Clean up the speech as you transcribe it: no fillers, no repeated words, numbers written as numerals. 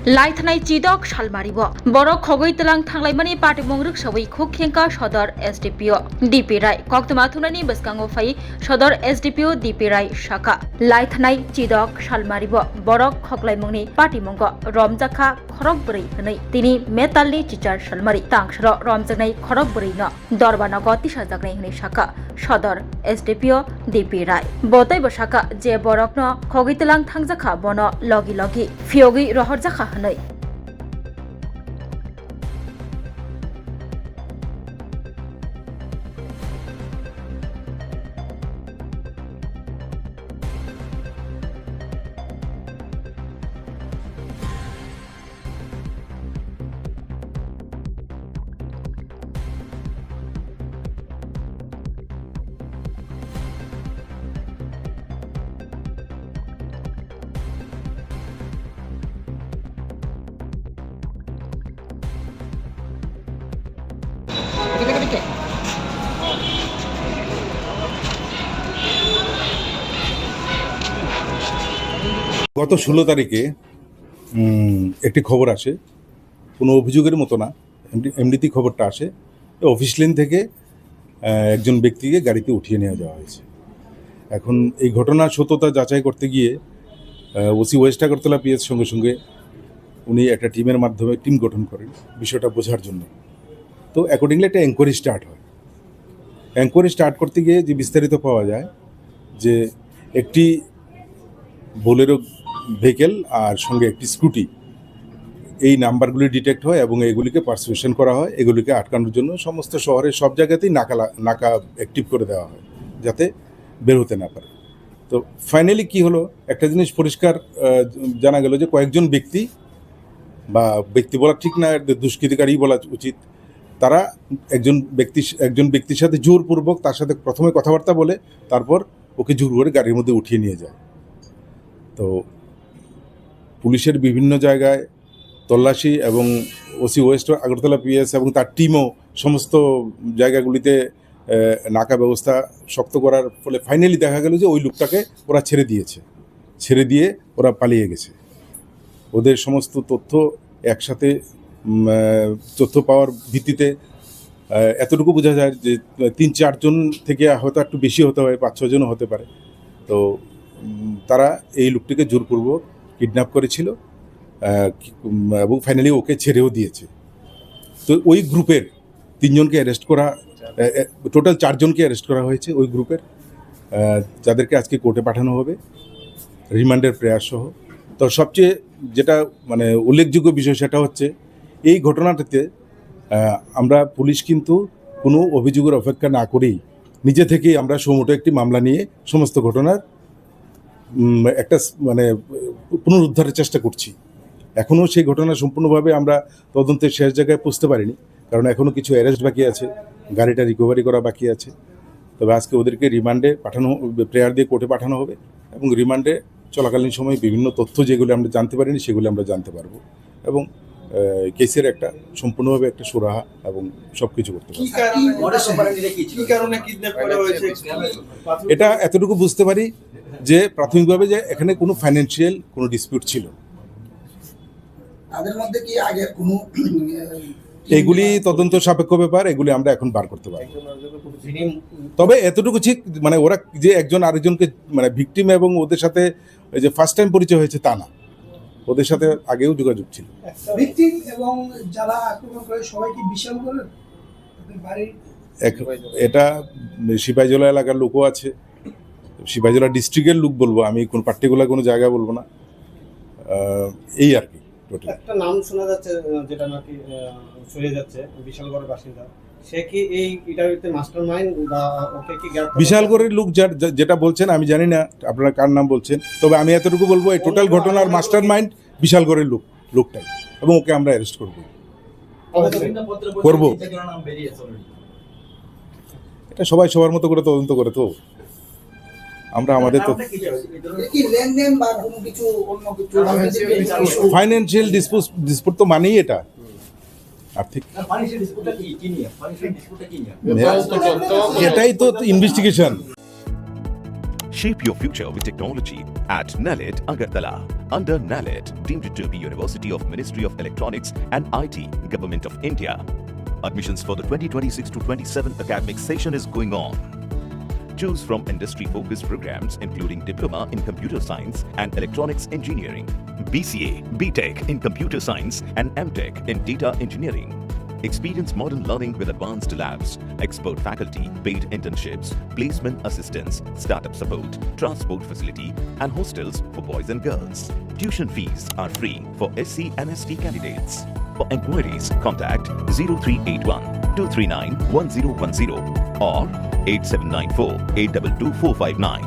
लाइथनाय चिदक सालमारिबो बर खगै तलां थांलायमानि पार्टी मंग्रुक सबै खुखेंका सदर एसडीपीओ डीपी राय कक्तमाथुनानि बसकांगो फाइ सदर एसडीपीओ डीपी राय शाखा लाइथनाय चिदक सालमारिबो बर खगलायमंनि पार्टी मंग रमजाखा खरक बरै हनै तिनि मेटालनि चिचार सालमारि तांसर रमजानाय खरक बरै न दरबानग तिसाजागनाय हनै शाखा सदर एसडीपीओ डीपी राय बतै बसाखा जे बरक न खगै तलां थांजाखा बन लगी लगी फियोगै रहरजाखा हनै গত 16 তারিখে একটি খবর আসে, কোনো অভিযোগের মতো না, এমনিতেই খবরটা আসে। অফিস লেন থেকে একজন ব্যক্তিকে গাড়িতে উঠিয়ে নিয়ে যাওয়া হয়েছে। এখন এই ঘটনার সত্যতা যাচাই করতে গিয়ে ওসি ওয়েস্ট আগরতলা পিএস সঙ্গে সঙ্গে উনি একটা টিমের মাধ্যমে টিম গঠন করেন বিষয়টা বোঝার জন্য। তো অ্যাকর্ডিংলি একটা এনকোয়ারি স্টার্ট হয়। এনকোয়ারি স্টার্ট করতে গিয়ে যে বিস্তারিত পাওয়া যায় যে একটি বোলেরো ভেহিকেল আর সঙ্গে একটি স্কুটি, এই নাম্বারগুলি ডিটেক্ট হয় এবং এগুলিকে পারসিউশন করা হয়। এগুলিকে আটকানোর জন্য সমস্ত শহরের সব জায়গাতেই নাকা অ্যাক্টিভ করে দেওয়া হয় যাতে বের হতে না পারে। তো ফাইনালি কি হলো, একটা জিনিস পরিষ্কার জানা গেল যে কয়েকজন ব্যক্তি, বা ব্যক্তি বলা ঠিক না, দুষ্কৃতিকারী বলা উচিত, তারা একজন ব্যক্তির সাথে জোরপূর্বক তার সাথে প্রথমে কথাবার্তা বলে তারপর ওকে জোর করে গাড়ির মধ্যে উঠিয়ে নিয়ে যায়। তো পুলিশের বিভিন্ন জায়গায় তল্লাশি এবং ওসি ওয়েস্ট আগরতলা পিএস এবং তার টিমও সমস্ত জায়গাগুলিতে নাকা ব্যবস্থা শক্ত করার ফলে ফাইনালি দেখা গেল যে ওই লোকটাকে ওরা ছেড়ে দিয়ে ওরা পালিয়ে গেছে। ওদের সমস্ত তথ্য একসাথে তথ্য পাওয়ার ভিত্তিতে এতটুকু বোঝা যায় যে 3-4 জন থেকে হয়তো একটু বেশি হতে হয়, 5-6 জনও হতে পারে। তো তারা এই লোকটিকে জোরপূর্বক কিডন্যাপ করেছিল এবং ফাইনালি ওকে ছেড়েও দিয়েছে। তো ওই গ্রুপের 3 জনকে অ্যারেস্ট করা, টোটাল 4 জনকে অ্যারেস্ট করা হয়েছে ওই গ্রুপের, যাদেরকে আজকে কোর্টে পাঠানো হবে রিমান্ডের প্রয়াস সহ। তো সবচেয়ে যেটা মানে উল্লেখযোগ্য বিষয় সেটা হচ্ছে এই ঘটনাটাতে আমরা পুলিশ কিন্তু কোনো অভিযোগের অপেক্ষা না করেই নিজে থেকেই আমরা সুমোটো একটি মামলা নিয়ে সমস্ত ঘটনার একটা মানে পুনরুদ্ধারের চেষ্টা করছি। এখনও সেই ঘটনা সম্পূর্ণভাবে আমরা তদন্তের শেষ জায়গায় পৌঁছতে পারিনি, কারণ এখনও কিছু অ্যারেস্ট বাকি আছে, গাড়িটা রিকভারি করা বাকি আছে। তবে আজকে ওদেরকে রিমান্ডে পাঠানো, প্রেয়ার দিয়ে কোর্টে পাঠানো হবে এবং রিমান্ডে চলাকালীন সময় বিভিন্ন তথ্য যেগুলো আমরা জানতে পারিনি সেগুলো আমরা জানতে পারবো এবং কেসের একটা সম্পূর্ণভাবে একটা সুরাহা এবং সব কিছু করতে পারবো। এটা এতটুকু বুঝতে পারি যে প্রাথমিকভাবে যে এখানে কোনো ফাইন্যান্সিয়াল কোনো ডিসপিউট ছিল। তাদের মধ্যে কি আগে কোনো এগুলি তদন্ত সাপেক্ষ ব্যাপার, এগুলি আমরা এখন বার করতে পারবো। তবে এতটুকু ঠিক মানে ওরা যে একজন আরেকজনকে মানে ভিকটিম এবং ওদের সাথে যে ফার্স্ট টাইম পরিচয় হয়েছে তা না, ওদের সাথে আগেও যোগাযোগ ছিল। ভিকটিম এবং যারা আক্রমণ করে সবাই কি বিশাল করেন বাড়ি? এটা সিপাহীজলা এলাকার লোকও আছে, সিপাহীজলা ডিস্ট্রিক্টের লোক বলবো আমি, কোন পার্টিকুলার কোনো জায়গা বলবো না, এই আর কি। একটা নাম শোনা যাচ্ছে যেটা নাকি ছড়িয়ে যাচ্ছে, বিশালগড়ের বাসিন্দা, সে কি এই ইটারিতে মাস্টারমাইন্ড বা ওকে কি বিশালগড়ের লোক যেটা বলছেন আমি জানি না আপনারা কার নাম বলছেন, তবে আমি এতটুকু বলবো এই টোটাল ঘটনার মাস্টারমাইন্ড বিশালগড়ের লোকটাই, এবং ওকে আমরা অ্যারেস্ট করব। এটা সবাই সবার মতো করে তদন্ত করে, তো আমরা আমাদের তো ফাইন্যান্সিয়াল ডিসপুট তো মানেই এটা আর্থিক, এটাই তো investigation. Shape your future with technology at NALED Agartala. Under NALED, deemed to be University of Ministry of Electronics and IT, Government of India. Admissions for the 2026 to 27 academic session is going on. Choose from industry-focused programs including Diploma in Computer Science and Electronics Engineering, BCA, BTech in Computer Science and MTech in Data Engineering. Experience modern learning with advanced labs, expert faculty, paid internships, placement assistance, startup support, transport facility, and hostels for boys and girls. Tuition fees are free for SC and ST candidates. For enquiries, contact 0381 239 1010 or 8794 822 459.